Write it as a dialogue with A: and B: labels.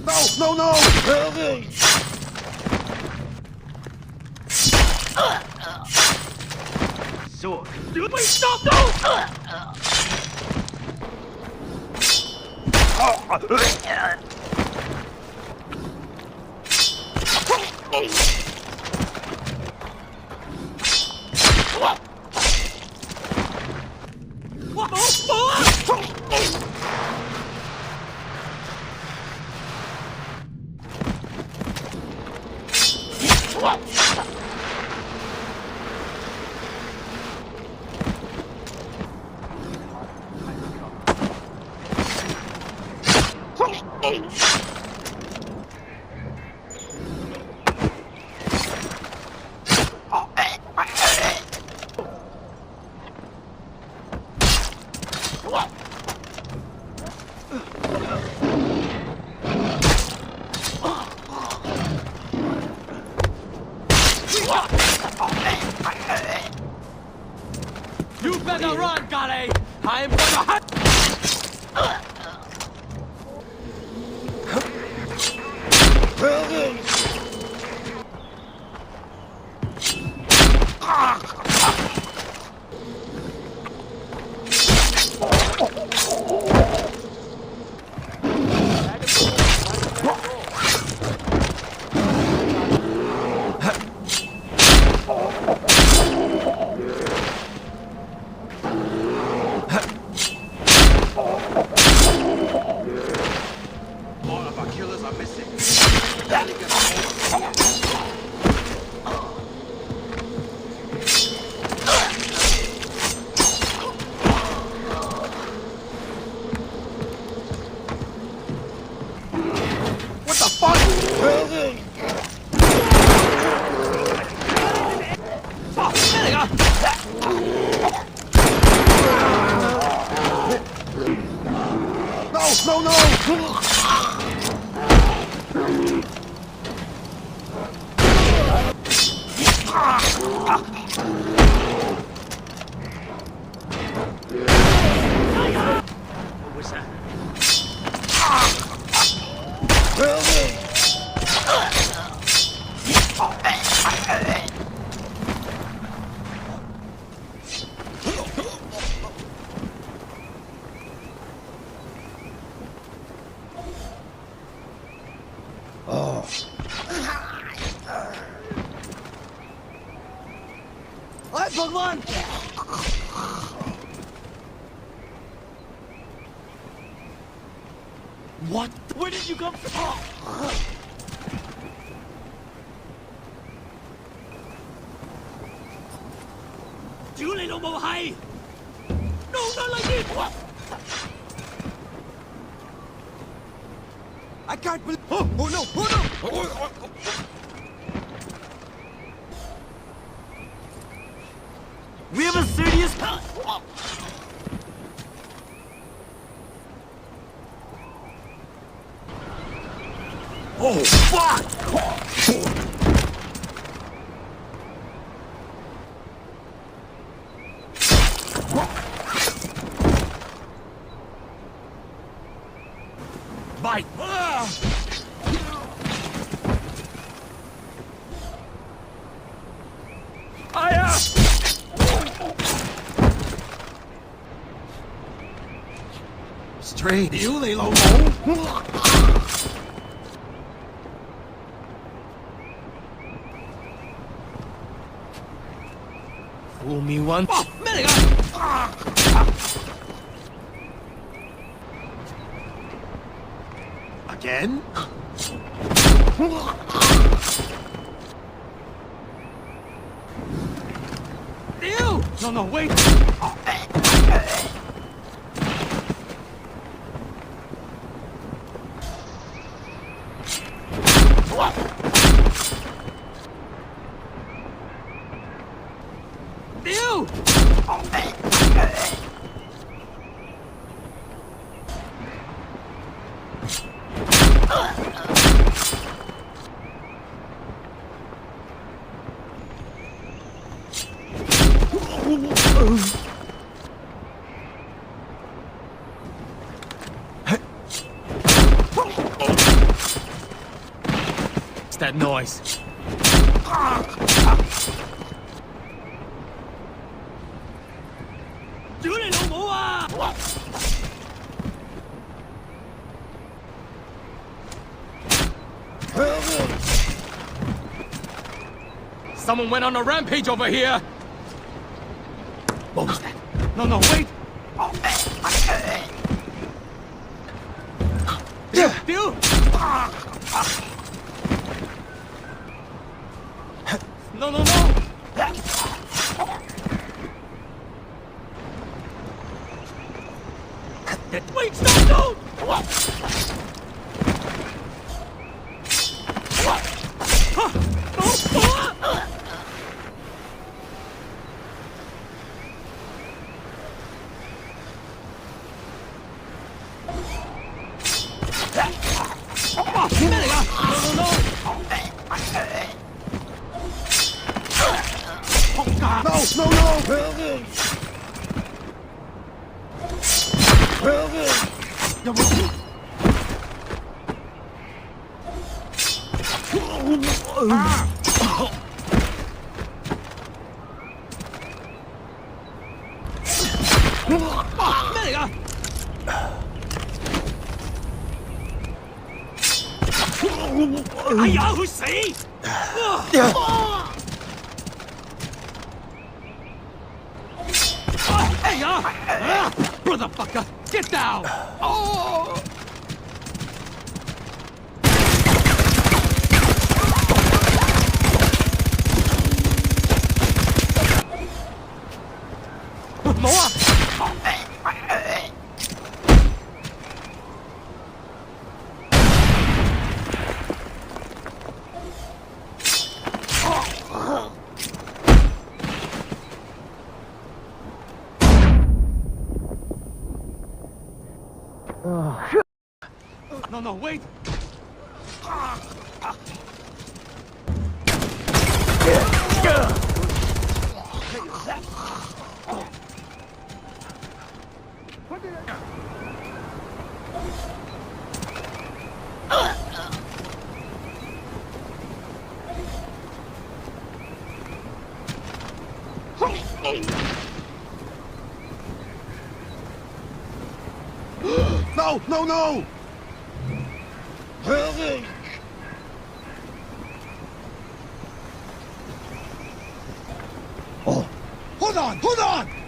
A: No, no, no!
B: So, wait, stop, no! You better run, Gale! I'm gonna hunt! All of our killers are missing.
A: What the fuck? No, no, no!
B: What was that?
A: Ôi, Pokemon!
B: What? Where did you come from? Chú嚟老母閪! No, not like this!
A: I can't believe... Oh, oh no, oh no! Oh, oh.
B: We have a serious...
A: Oh, fuck!
B: Bite!
A: Straight. Yếu lì lầu mũ.
B: Fool me once.
A: Oh,咩嚟㗎?
B: Again?
A: Ew! No, no, wait! Ew! that noise? Someone went on a rampage over here! What was that? No, no, wait! Still! No, no, no! Wait, stop, don't!
C: No, no, no!
B: 哎呀，去死！Hey, brother fucker, get down! Oh!
A: No, no, wait!
C: No, no, no! Oh, hold on, hold on!